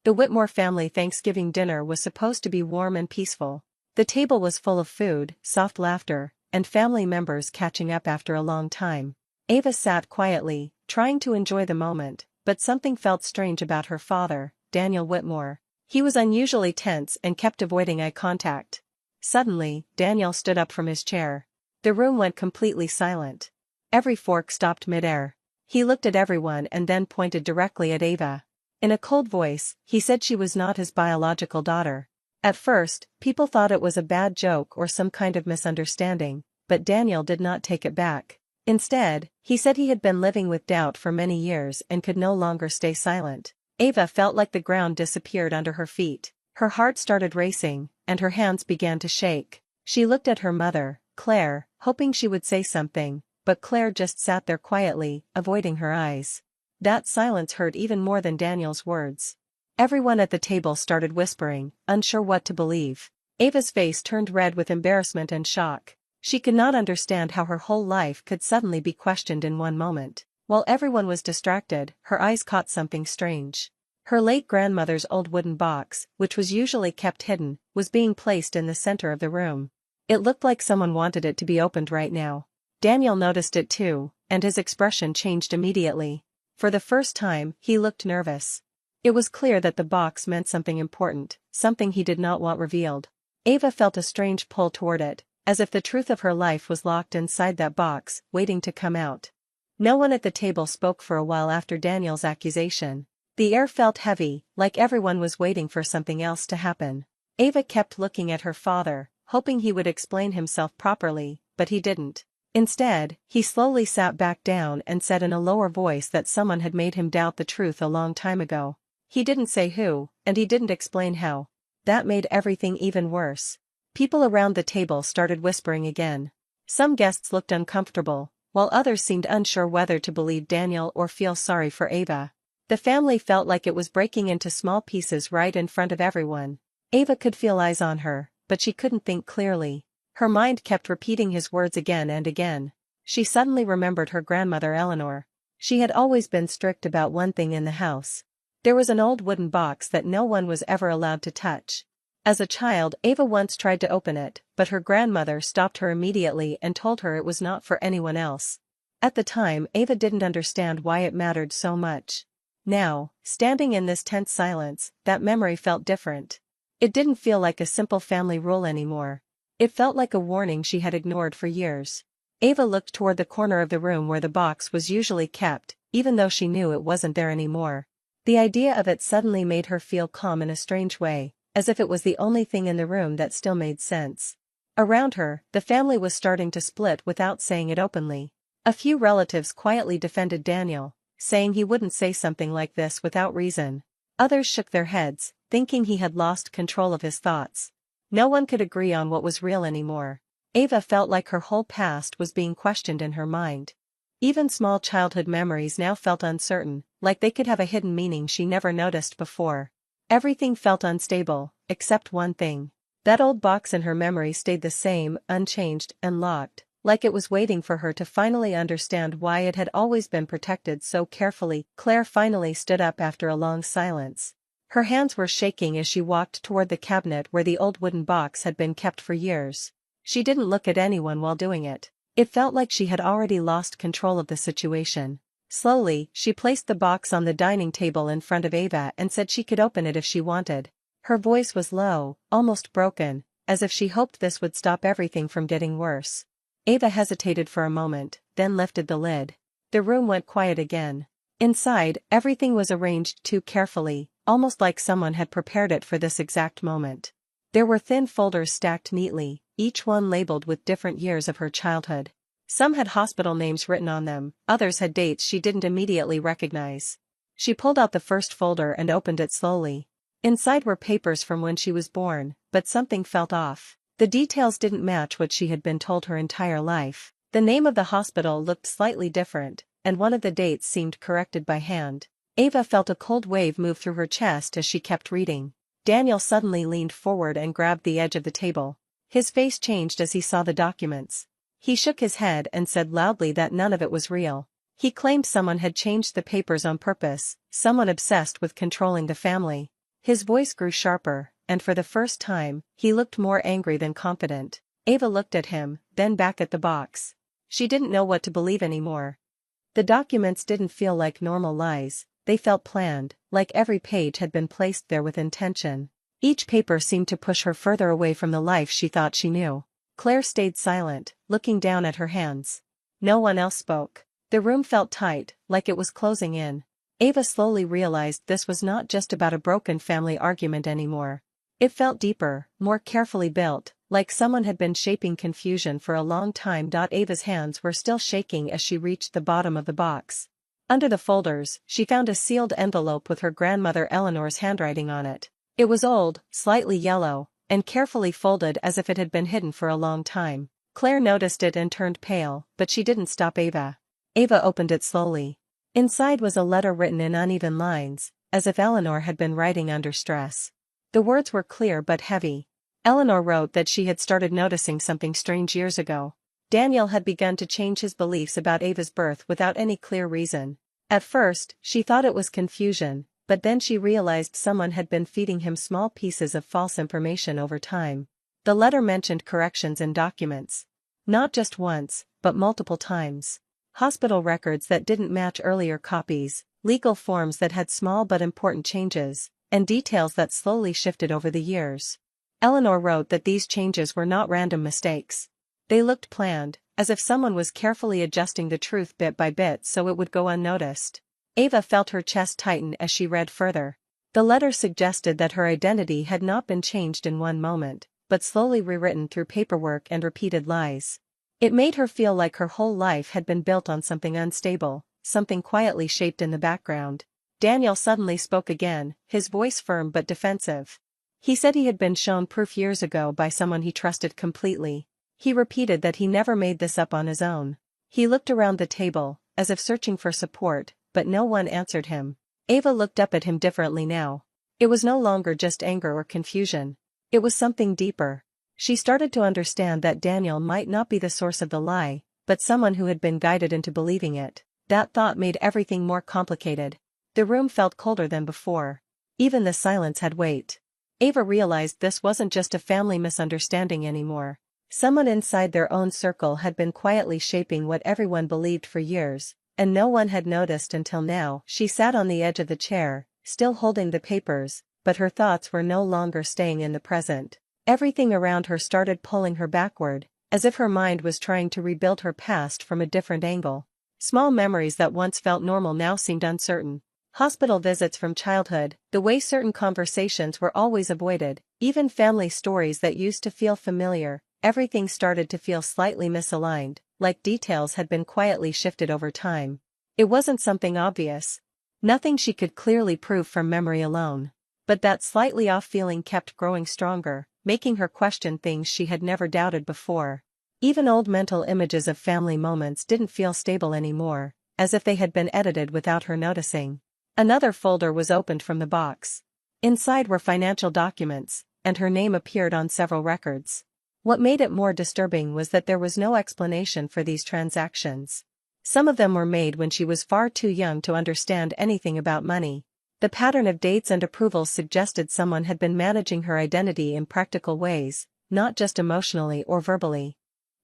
The Whitmore family Thanksgiving dinner was supposed to be warm and peaceful. The table was full of food, soft laughter, and family members catching up after a long time. Ava sat quietly, trying to enjoy the moment, but something felt strange about her father, Daniel Whitmore. He was unusually tense and kept avoiding eye contact. Suddenly, Daniel stood up from his chair. The room went completely silent. Every fork stopped midair. He looked at everyone and then pointed directly at Ava. In a cold voice, he said she was not his biological daughter. At first, people thought it was a bad joke or some kind of misunderstanding, but Daniel did not take it back. Instead, he said he had been living with doubt for many years and could no longer stay silent. Ava felt like the ground disappeared under her feet. Her heart started racing, and her hands began to shake. She looked at her mother, Claire, hoping she would say something, but Claire just sat there quietly, avoiding her eyes. That silence hurt even more than Daniel's words. Everyone at the table started whispering, unsure what to believe. Ava's face turned red with embarrassment and shock. She could not understand how her whole life could suddenly be questioned in one moment. While everyone was distracted, her eyes caught something strange. Her late grandmother's old wooden box, which was usually kept hidden, was being placed in the center of the room. It looked like someone wanted it to be opened right now. Daniel noticed it too, and his expression changed immediately. For the first time, he looked nervous. It was clear that the box meant something important, something he did not want revealed. Ava felt a strange pull toward it, as if the truth of her life was locked inside that box, waiting to come out. No one at the table spoke for a while after Daniel's accusation. The air felt heavy, like everyone was waiting for something else to happen. Ava kept looking at her father, hoping he would explain himself properly, but he didn't. Instead, he slowly sat back down and said in a lower voice that someone had made him doubt the truth a long time ago. He didn't say who, and he didn't explain how. That made everything even worse. People around the table started whispering again. Some guests looked uncomfortable, while others seemed unsure whether to believe Daniel or feel sorry for Ava. The family felt like it was breaking into small pieces right in front of everyone. Ava could feel eyes on her, but she couldn't think clearly. Her mind kept repeating his words again and again. She suddenly remembered her grandmother Eleanor. She had always been strict about one thing in the house. There was an old wooden box that no one was ever allowed to touch. As a child, Ava once tried to open it, but her grandmother stopped her immediately and told her it was not for anyone else. At the time, Ava didn't understand why it mattered so much. Now, standing in this tense silence, that memory felt different. It didn't feel like a simple family rule anymore. It felt like a warning she had ignored for years. Ava looked toward the corner of the room where the box was usually kept, even though she knew it wasn't there anymore. The idea of it suddenly made her feel calm in a strange way, as if it was the only thing in the room that still made sense. Around her, the family was starting to split without saying it openly. A few relatives quietly defended Daniel, saying he wouldn't say something like this without reason. Others shook their heads, thinking he had lost control of his thoughts. No one could agree on what was real anymore. Ava felt like her whole past was being questioned in her mind. Even small childhood memories now felt uncertain, like they could have a hidden meaning she never noticed before. Everything felt unstable, except one thing. That old box in her memory stayed the same, unchanged and locked, like it was waiting for her to finally understand why it had always been protected so carefully. Claire finally stood up after a long silence. Her hands were shaking as she walked toward the cabinet where the old wooden box had been kept for years. She didn't look at anyone while doing it. It felt like she had already lost control of the situation. Slowly, she placed the box on the dining table in front of Ava and said she could open it if she wanted. Her voice was low, almost broken, as if she hoped this would stop everything from getting worse. Ava hesitated for a moment, then lifted the lid. The room went quiet again. Inside, everything was arranged too carefully, almost like someone had prepared it for this exact moment. There were thin folders stacked neatly, each one labeled with different years of her childhood. Some had hospital names written on them, others had dates she didn't immediately recognize. She pulled out the first folder and opened it slowly. Inside were papers from when she was born, but something felt off. The details didn't match what she had been told her entire life. The name of the hospital looked slightly different, and one of the dates seemed corrected by hand. Ava felt a cold wave move through her chest as she kept reading. Daniel suddenly leaned forward and grabbed the edge of the table. His face changed as he saw the documents. He shook his head and said loudly that none of it was real. He claimed someone had changed the papers on purpose, someone obsessed with controlling the family. His voice grew sharper, and for the first time, he looked more angry than confident. Ava looked at him, then back at the box. She didn't know what to believe anymore. The documents didn't feel like normal lies, they felt planned, like every page had been placed there with intention. Each paper seemed to push her further away from the life she thought she knew. Claire stayed silent, looking down at her hands. No one else spoke. The room felt tight, like it was closing in. Ava slowly realized this was not just about a broken family argument anymore. It felt deeper, more carefully built, like someone had been shaping confusion for a long time. Ava's hands were still shaking as she reached the bottom of the box. Under the folders, she found a sealed envelope with her grandmother Eleanor's handwriting on it. It was old, slightly yellow, and carefully folded as if it had been hidden for a long time. Claire noticed it and turned pale, but she didn't stop Ava. Ava opened it slowly. Inside was a letter written in uneven lines, as if Eleanor had been writing under stress. The words were clear but heavy. Eleanor wrote that she had started noticing something strange years ago. Daniel had begun to change his beliefs about Ava's birth without any clear reason. At first, she thought it was confusion, but then she realized someone had been feeding him small pieces of false information over time. The letter mentioned corrections in documents. Not just once, but multiple times. Hospital records that didn't match earlier copies, legal forms that had small but important changes, and details that slowly shifted over the years. Eleanor wrote that these changes were not random mistakes. They looked planned, as if someone was carefully adjusting the truth bit by bit so it would go unnoticed. Ava felt her chest tighten as she read further. The letter suggested that her identity had not been changed in one moment, but slowly rewritten through paperwork and repeated lies. It made her feel like her whole life had been built on something unstable, something quietly shaped in the background. Daniel suddenly spoke again, his voice firm but defensive. He said he had been shown proof years ago by someone he trusted completely. He repeated that he never made this up on his own. He looked around the table, as if searching for support, but no one answered him. Ava looked up at him differently now. It was no longer just anger or confusion. It was something deeper. She started to understand that Daniel might not be the source of the lie, but someone who had been guided into believing it. That thought made everything more complicated. The room felt colder than before. Even the silence had weight. Ava realized this wasn't just a family misunderstanding anymore. Someone inside their own circle had been quietly shaping what everyone believed for years, and no one had noticed until now. She sat on the edge of the chair, still holding the papers, but her thoughts were no longer staying in the present. Everything around her started pulling her backward, as if her mind was trying to rebuild her past from a different angle. Small memories that once felt normal now seemed uncertain. Hospital visits from childhood, the way certain conversations were always avoided, even family stories that used to feel familiar, everything started to feel slightly misaligned, like details had been quietly shifted over time. It wasn't something obvious. Nothing she could clearly prove from memory alone. But that slightly off feeling kept growing stronger, making her question things she had never doubted before. Even old mental images of family moments didn't feel stable anymore, as if they had been edited without her noticing. Another folder was opened from the box. Inside were financial documents, and her name appeared on several records. What made it more disturbing was that there was no explanation for these transactions. Some of them were made when she was far too young to understand anything about money. The pattern of dates and approvals suggested someone had been managing her identity in practical ways, not just emotionally or verbally.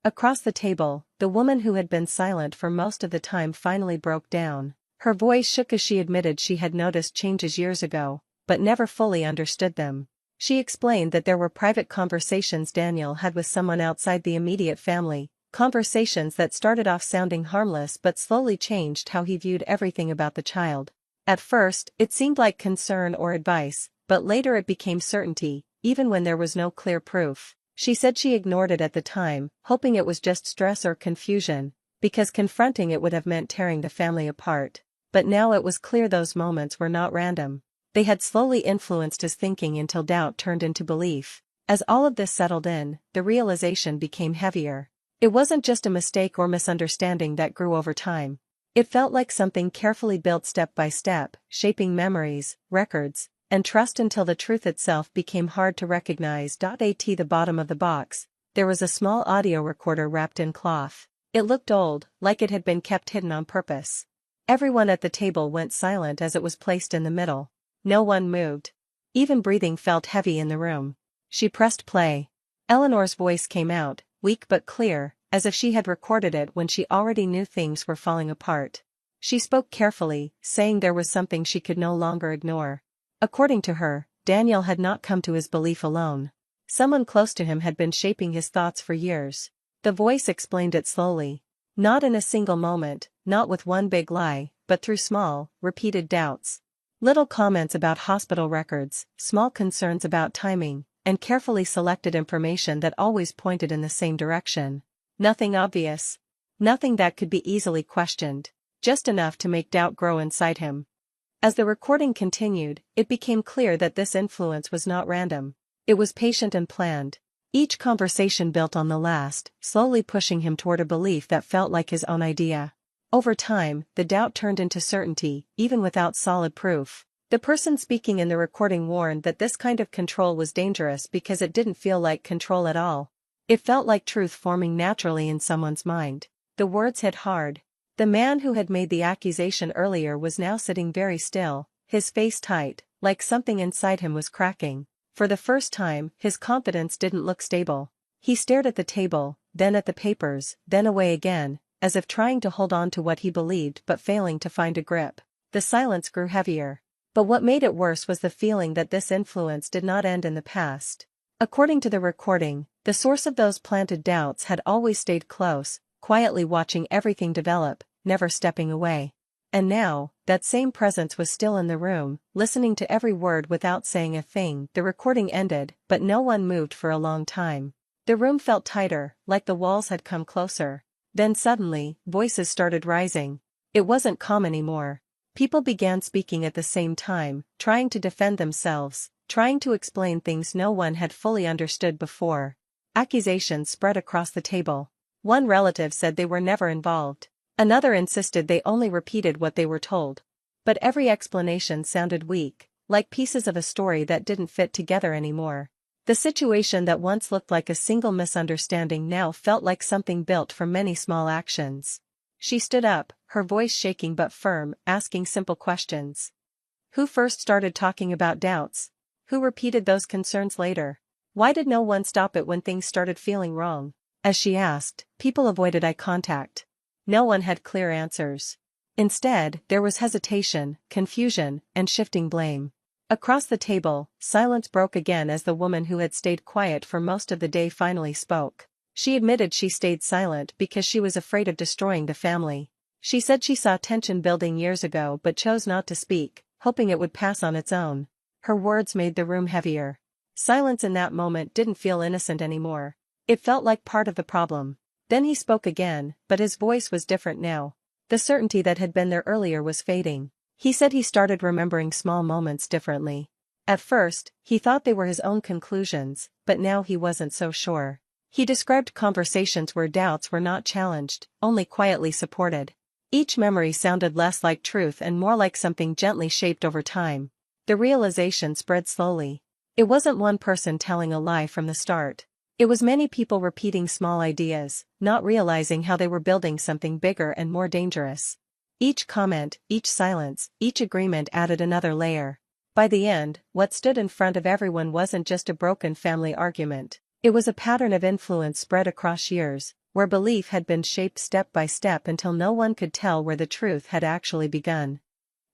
Across the table, the woman who had been silent for most of the time finally broke down. Her voice shook as she admitted she had noticed changes years ago, but never fully understood them. She explained that there were private conversations Daniel had with someone outside the immediate family, conversations that started off sounding harmless but slowly changed how he viewed everything about the child. At first, it seemed like concern or advice, but later it became certainty, even when there was no clear proof. She said she ignored it at the time, hoping it was just stress or confusion, because confronting it would have meant tearing the family apart. But now it was clear those moments were not random. They had slowly influenced his thinking until doubt turned into belief. As all of this settled in, the realization became heavier. It wasn't just a mistake or misunderstanding that grew over time. It felt like something carefully built step by step, shaping memories, records, and trust until the truth itself became hard to recognize. At the bottom of the box, there was a small audio recorder wrapped in cloth. It looked old, like it had been kept hidden on purpose. Everyone at the table went silent as it was placed in the middle. No one moved. Even breathing felt heavy in the room. She pressed play. Eleanor's voice came out, weak but clear, as if she had recorded it when she already knew things were falling apart. She spoke carefully, saying there was something she could no longer ignore. According to her, Daniel had not come to his belief alone. Someone close to him had been shaping his thoughts for years. The voice explained it slowly. Not in a single moment, not with one big lie, but through small, repeated doubts. Little comments about hospital records, small concerns about timing, and carefully selected information that always pointed in the same direction. Nothing obvious. Nothing that could be easily questioned. Just enough to make doubt grow inside him. As the recording continued, it became clear that this influence was not random. It was patient and planned. Each conversation built on the last, slowly pushing him toward a belief that felt like his own idea. Over time, the doubt turned into certainty, even without solid proof. The person speaking in the recording warned that this kind of control was dangerous because it didn't feel like control at all. It felt like truth forming naturally in someone's mind. The words hit hard. The man who had made the accusation earlier was now sitting very still, his face tight, like something inside him was cracking. For the first time, his confidence didn't look stable. He stared at the table, then at the papers, then away again, as if trying to hold on to what he believed but failing to find a grip. The silence grew heavier. But what made it worse was the feeling that this influence did not end in the past. According to the recording, the source of those planted doubts had always stayed close, quietly watching everything develop, never stepping away. And now, that same presence was still in the room, listening to every word without saying a thing. The recording ended, but no one moved for a long time. The room felt tighter, like the walls had come closer. Then suddenly, voices started rising. It wasn't calm anymore. People began speaking at the same time, trying to defend themselves, trying to explain things no one had fully understood before. Accusations spread across the table. One relative said they were never involved. Another insisted they only repeated what they were told. But every explanation sounded weak, like pieces of a story that didn't fit together anymore. The situation that once looked like a single misunderstanding now felt like something built from many small actions. She stood up, her voice shaking but firm, asking simple questions. Who first started talking about doubts? Who repeated those concerns later? Why did no one stop it when things started feeling wrong? As she asked, people avoided eye contact. No one had clear answers. Instead, there was hesitation, confusion, and shifting blame. Across the table, silence broke again as the woman who had stayed quiet for most of the day finally spoke. She admitted she stayed silent because she was afraid of destroying the family. She said she saw tension building years ago but chose not to speak, hoping it would pass on its own. Her words made the room heavier. Silence in that moment didn't feel innocent anymore. It felt like part of the problem. Then he spoke again, but his voice was different now. The certainty that had been there earlier was fading. He said he started remembering small moments differently. At first, he thought they were his own conclusions, but now he wasn't so sure. He described conversations where doubts were not challenged, only quietly supported. Each memory sounded less like truth and more like something gently shaped over time. The realization spread slowly. It wasn't one person telling a lie from the start. It was many people repeating small ideas, not realizing how they were building something bigger and more dangerous. Each comment, each silence, each agreement added another layer. By the end, what stood in front of everyone wasn't just a broken family argument. It was a pattern of influence spread across years, where belief had been shaped step by step until no one could tell where the truth had actually begun.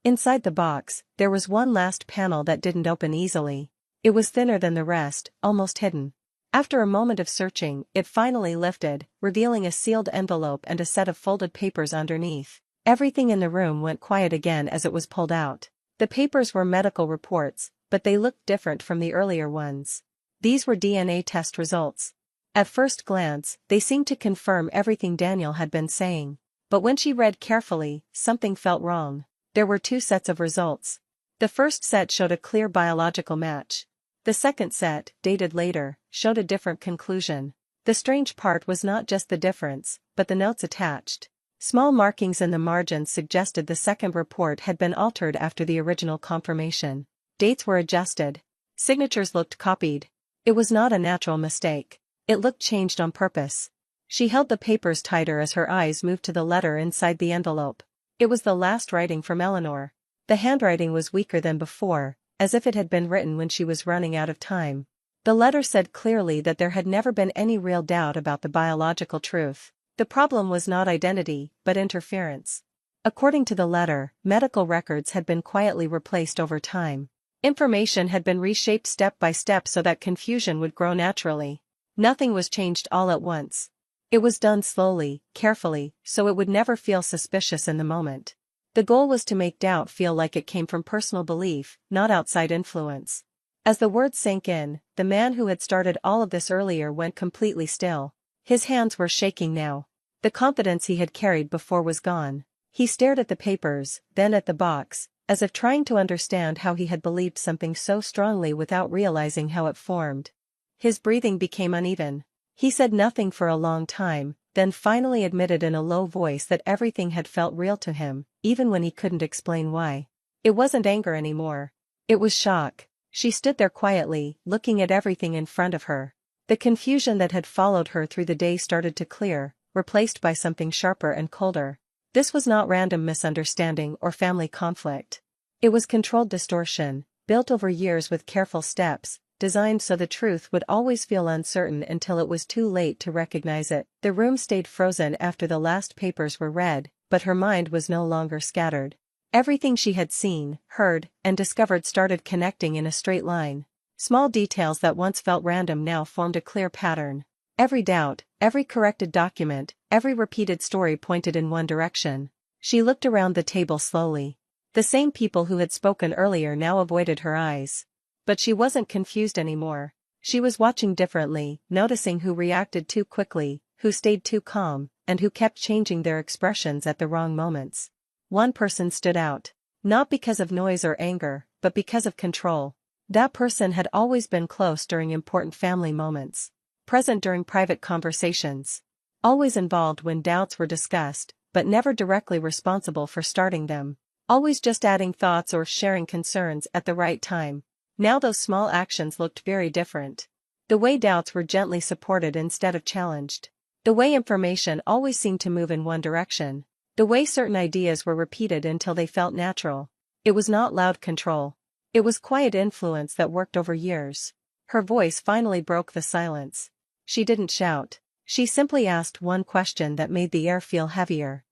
Inside the box, there was one last panel that didn't open easily. It was thinner than the rest, almost hidden. After a moment of searching, it finally lifted, revealing a sealed envelope and a set of folded papers underneath. Everything in the room went quiet again as it was pulled out. The papers were medical reports, but they looked different from the earlier ones. These were DNA test results. At first glance, they seemed to confirm everything Daniel had been saying. But when she read carefully, something felt wrong. There were two sets of results. The first set showed a clear biological match. The second set, dated later, showed a different conclusion. The strange part was not just the difference, but the notes attached. Small markings in the margins suggested the second report had been altered after the original confirmation. Dates were adjusted. Signatures looked copied. It was not a natural mistake. It looked changed on purpose. She held the papers tighter as her eyes moved to the letter inside the envelope. It was the last writing from Eleanor. The handwriting was weaker than before, as if it had been written when she was running out of time. The letter said clearly that there had never been any real doubt about the biological truth. The problem was not identity, but interference. According to the letter, medical records had been quietly replaced over time. Information had been reshaped step by step so that confusion would grow naturally. Nothing was changed all at once. It was done slowly, carefully, so it would never feel suspicious in the moment. The goal was to make doubt feel like it came from personal belief, not outside influence. As the words sank in, the man who had started all of this earlier went completely still. His hands were shaking now. The confidence he had carried before was gone. He stared at the papers, then at the box, as if trying to understand how he had believed something so strongly without realizing how it formed. His breathing became uneven. He said nothing for a long time, then finally admitted in a low voice that everything had felt real to him, even when he couldn't explain why. It wasn't anger anymore. It was shock. She stood there quietly, looking at everything in front of her. The confusion that had followed her through the day started to clear, replaced by something sharper and colder. This was not random misunderstanding or family conflict. It was controlled distortion, built over years with careful steps, designed so the truth would always feel uncertain until it was too late to recognize it. The room stayed frozen after the last papers were read, but her mind was no longer scattered. Everything she had seen, heard, and discovered started connecting in a straight line. Small details that once felt random now formed a clear pattern. Every doubt, every corrected document, every repeated story pointed in one direction. She looked around the table slowly. The same people who had spoken earlier now avoided her eyes. But she wasn't confused anymore. She was watching differently, noticing who reacted too quickly, who stayed too calm, and who kept changing their expressions at the wrong moments. One person stood out. Not because of noise or anger, but because of control. That person had always been close during important family moments. Present during private conversations. Always involved when doubts were discussed, but never directly responsible for starting them. Always just adding thoughts or sharing concerns at the right time. Now those small actions looked very different. The way doubts were gently supported instead of challenged. The way information always seemed to move in one direction. The way certain ideas were repeated until they felt natural. It was not loud control. It was quiet influence that worked over years. Her voice finally broke the silence. She didn't shout. She simply asked one question that made the air feel heavier.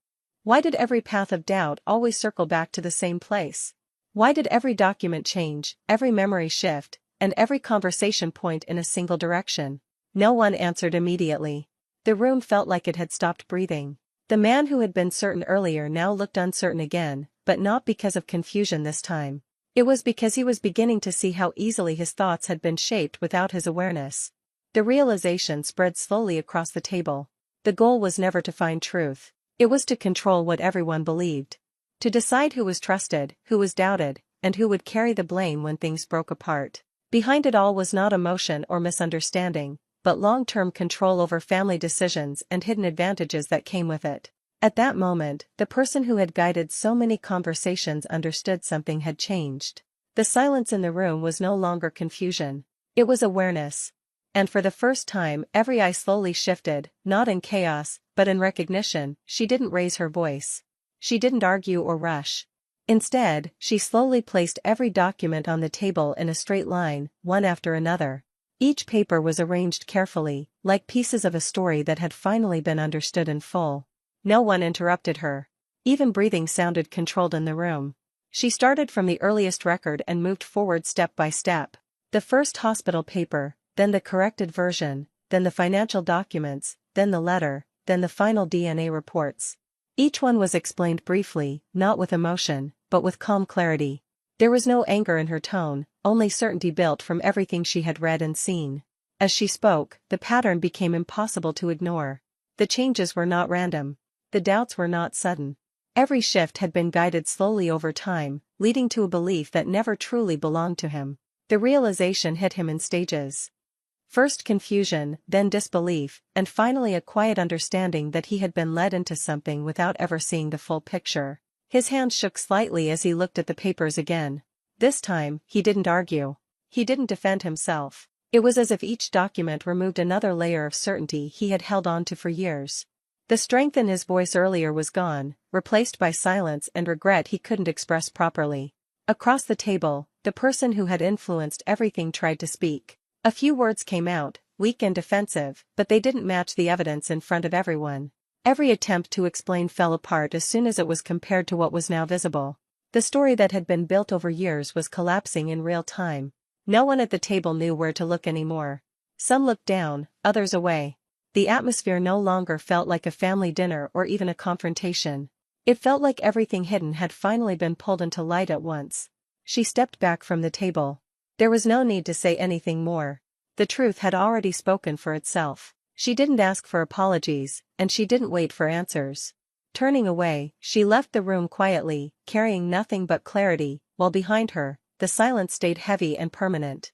Why did every path of doubt always circle back to the same place? Why did every document change, every memory shift, and every conversation point in a single direction? No one answered immediately. The room felt like it had stopped breathing. The man who had been certain earlier now looked uncertain again, but not because of confusion this time. It was because he was beginning to see how easily his thoughts had been shaped without his awareness. The realization spread slowly across the table. The goal was never to find truth. It was to control what everyone believed. To decide who was trusted, who was doubted, and who would carry the blame when things broke apart. Behind it all was not emotion or misunderstanding, but long-term control over family decisions and hidden advantages that came with it. At that moment, the person who had guided so many conversations understood something had changed. The silence in the room was no longer confusion. It was awareness. And for the first time, every eye slowly shifted, not in chaos, but in recognition. She didn't raise her voice. She didn't argue or rush. Instead, she slowly placed every document on the table in a straight line, one after another. Each paper was arranged carefully, like pieces of a story that had finally been understood in full. No one interrupted her. Even breathing sounded controlled in the room. She started from the earliest record and moved forward step by step. The first hospital paper, then the corrected version, then the financial documents, then the letter, then the final DNA reports. Each one was explained briefly, not with emotion, but with calm clarity. There was no anger in her tone, only certainty built from everything she had read and seen. As she spoke, the pattern became impossible to ignore. The changes were not random. The doubts were not sudden. Every shift had been guided slowly over time, leading to a belief that never truly belonged to him. The realization hit him in stages. First confusion, then disbelief, and finally a quiet understanding that he had been led into something without ever seeing the full picture. His hand shook slightly as he looked at the papers again. This time, he didn't argue. He didn't defend himself. It was as if each document removed another layer of certainty he had held on to for years. The strength in his voice earlier was gone, replaced by silence and regret he couldn't express properly. Across the table, the person who had influenced everything tried to speak. A few words came out, weak and defensive, but they didn't match the evidence in front of everyone. Every attempt to explain fell apart as soon as it was compared to what was now visible. The story that had been built over years was collapsing in real time. No one at the table knew where to look anymore. Some looked down, others away. The atmosphere no longer felt like a family dinner or even a confrontation. It felt like everything hidden had finally been pulled into light at once. She stepped back from the table. There was no need to say anything more. The truth had already spoken for itself. She didn't ask for apologies, and she didn't wait for answers. Turning away, she left the room quietly, carrying nothing but clarity, while behind her, the silence stayed heavy and permanent.